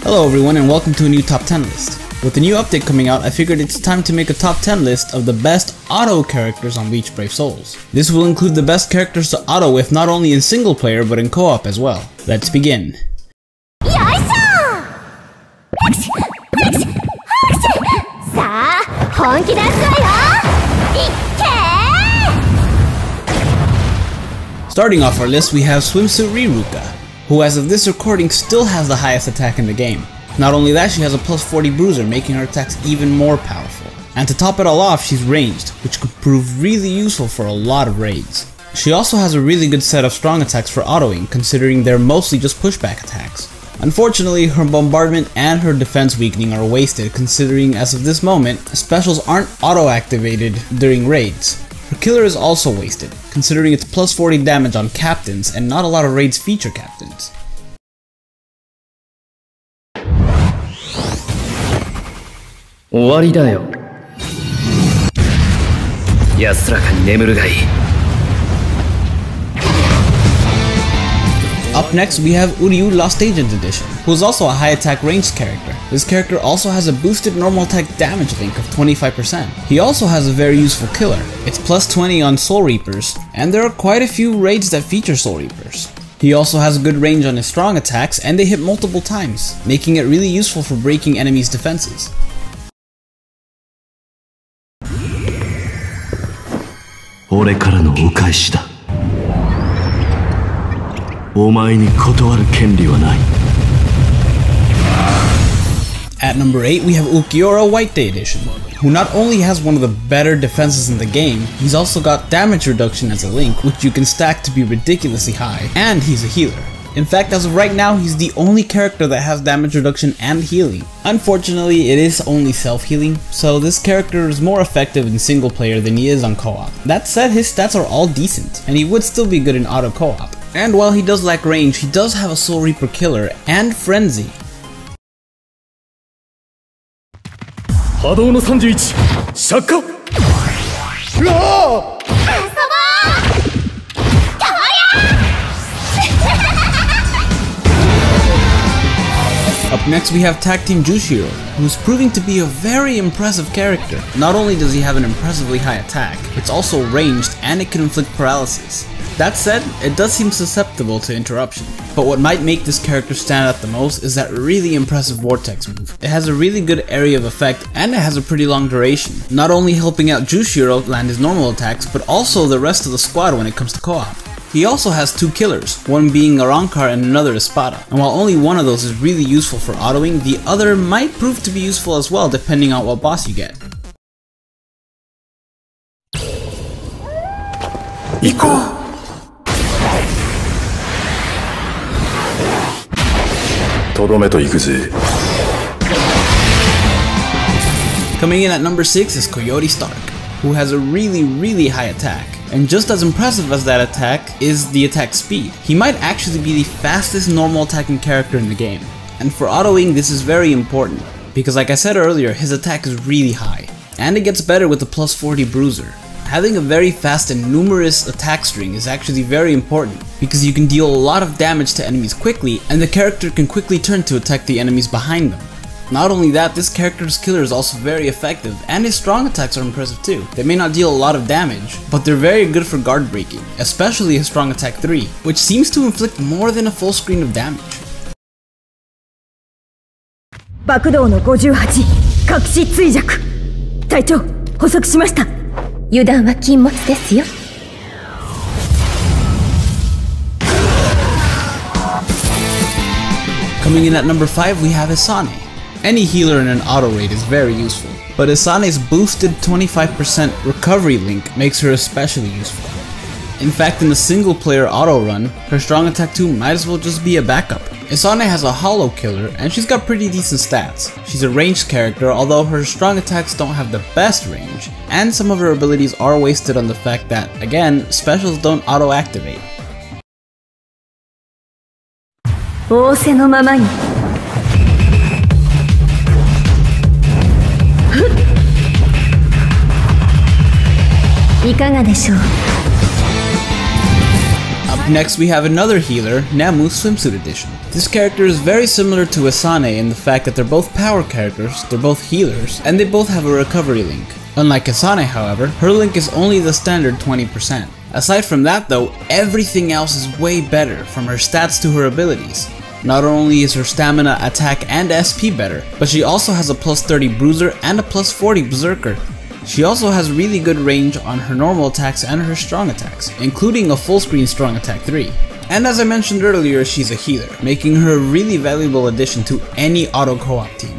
Hello everyone and welcome to a new top 10 list. With the new update coming out, I figured it's time to make a top 10 list of the best auto characters on Bleach Brave Souls. This will include the best characters to auto with not only in single player but in co-op as well. Let's begin. Starting off our list, we have swimsuituruta, who as of this recording still has the highest attack in the game. Not only that, she has a plus 40 bruiser, making her attacks even more powerful. And to top it all off, she's ranged, which could prove really useful for a lot of raids. She also has a really good set of strong attacks for autoing, considering they're mostly just pushback attacks. Unfortunately, her bombardment and her defense weakening are wasted, considering as of this moment, specials aren't auto-activated during raids. Her killer is also wasted, considering it's plus 40 damage on captains and not a lot of raids feature captains. Up next, we have Uryu Lost Agent Edition, who is also a high attack ranged character. This character also has a boosted normal attack damage link of 25%. He also has a very useful killer. It's plus 20 on Soul Reapers, and there are quite a few raids that feature Soul Reapers. He also has a good range on his strong attacks, and they hit multiple times, making it really useful for breaking enemies' defenses. At number 8, we have Ukiura White Day Edition, who not only has one of the better defenses in the game, he's also got damage reduction as a link, which you can stack to be ridiculously high, and he's a healer. In fact, as of right now, he's the only character that has damage reduction and healing. Unfortunately, it is only self-healing, so this character is more effective in single player than he is on co-op. That said, his stats are all decent, and he would still be good in auto co-op. And while he does lack range, he does have a Soul Reaper killer and Frenzy. Up next, we have Tag Team Jushiro, who's proving to be a very impressive character. Not only does he have an impressively high attack, it's also ranged and it can inflict paralysis. That said, it does seem susceptible to interruption. But what might make this character stand out the most is that really impressive Vortex move. It has a really good area of effect and it has a pretty long duration, not only helping out Jushiro land his normal attacks, but also the rest of the squad when it comes to co-op. He also has two killers, one being a Rankar and another Espada, and while only one of those is really useful for autoing, the other might prove to be useful as well depending on what boss you get. Coming in at number 6 is Coyote Stark, who has a really high attack. And just as impressive as that attack is the attack speed. He might actually be the fastest normal attacking character in the game. And for autoing, this is very important, because like I said earlier, his attack is really high. And it gets better with the plus 40 bruiser. Having a very fast and numerous attack string is actually very important, because you can deal a lot of damage to enemies quickly, and the character can quickly turn to attack the enemies behind them. Not only that, this character's killer is also very effective, and his strong attacks are impressive too. They may not deal a lot of damage, but they're very good for guard breaking, especially his strong attack 3, which seems to inflict more than a full screen of damage. Coming in at number 5, we have Asana. Any healer in an auto raid is very useful, but Asana's boosted 25% recovery link makes her especially useful. In fact, in a single player auto run, her strong attack 2 might as well just be a backup. Asana has a hollow killer and she's got pretty decent stats. She's a ranged character, although her strong attacks don't have the best range, and some of her abilities are wasted on the fact that, again, specials don't auto activate. Up next we have another healer, Nammu Swimsuit Edition. This character is very similar to Asana in the fact that they're both power characters, they're both healers, and they both have a recovery link. Unlike Asana, however, her link is only the standard 20%. Aside from that though, everything else is way better, from her stats to her abilities. Not only is her stamina, attack, and SP better, but she also has a plus 30 bruiser and a plus 40 berserker. She also has really good range on her normal attacks and her strong attacks, including a full screen strong attack 3. And as I mentioned earlier, she's a healer, making her a really valuable addition to any auto co-op team.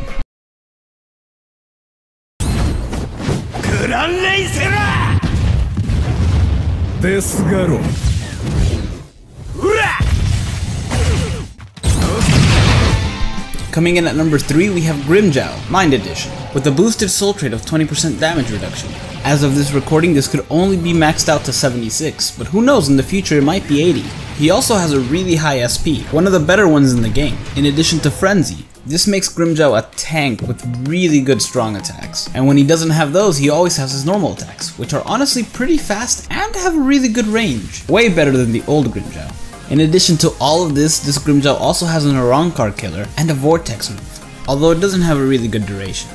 Coming in at number 3, we have Grimmjow, Mind Edition, with a boosted soul trait of 20% damage reduction. As of this recording, this could only be maxed out to 76, but who knows, in the future it might be 80. He also has a really high SP, one of the better ones in the game, in addition to Frenzy. This makes Grimmjow a tank with really good strong attacks, and when he doesn't have those, he always has his normal attacks, which are honestly pretty fast and have a really good range, way better than the old Grimmjow. In addition to all of this Grimmjow also has an Arankar killer and a vortex move, although it doesn't have a really good duration.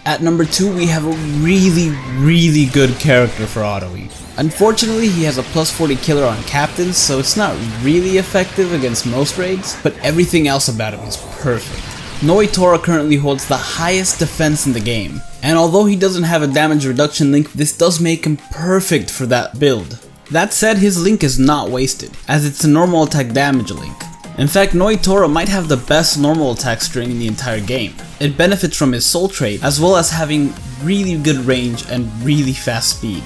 At number 2, we have a really good character for AutoE. Unfortunately, he has a plus 40 killer on captains, so it's not really effective against most raids, but everything else about him is perfect. Noite Aura currently holds the highest defense in the game, and although he doesn't have a damage reduction link, this does make him perfect for that build. That said, his link is not wasted, as it's a normal attack damage link. In fact, Noite Aura might have the best normal attack string in the entire game. It benefits from his soul trait, as well as having really good range and really fast speed.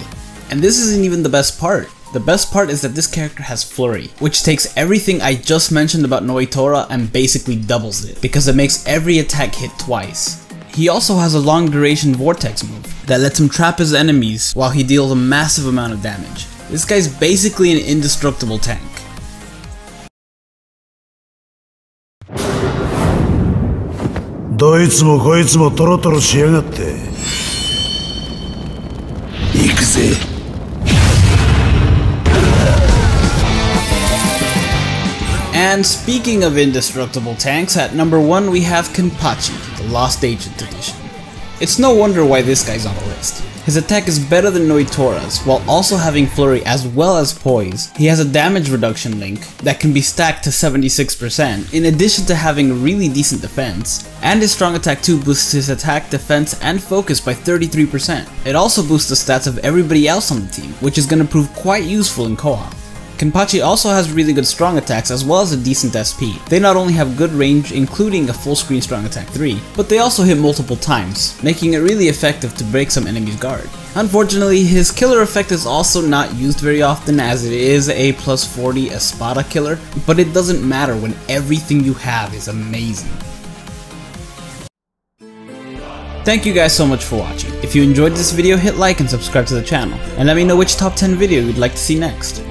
And this isn't even the best part. The best part is that this character has Flurry, which takes everything I just mentioned about Noite Aura and basically doubles it, because it makes every attack hit twice. He also has a long duration vortex move that lets him trap his enemies while he deals a massive amount of damage. This guy's basically an indestructible tank. And speaking of indestructible tanks, at number 1 we have Kenpachi, the Lost Agent Edition. It's no wonder why this guy's on the list. His attack is better than Noite Aura's, while also having Flurry as well as Poise. He has a damage reduction link that can be stacked to 76%, in addition to having a really decent defense, and his strong attack 2 boosts his attack, defense, and focus by 33%. It also boosts the stats of everybody else on the team, which is going to prove quite useful in co-op. Kenpachi also has really good strong attacks as well as a decent SP. They not only have good range, including a full screen strong attack 3, but they also hit multiple times, making it really effective to break some enemy's guard. Unfortunately, his killer effect is also not used very often, as it is a plus 40 Espada killer, but it doesn't matter when everything you have is amazing. Thank you guys so much for watching. If you enjoyed this video, hit like and subscribe to the channel, and let me know which top 10 video you'd like to see next.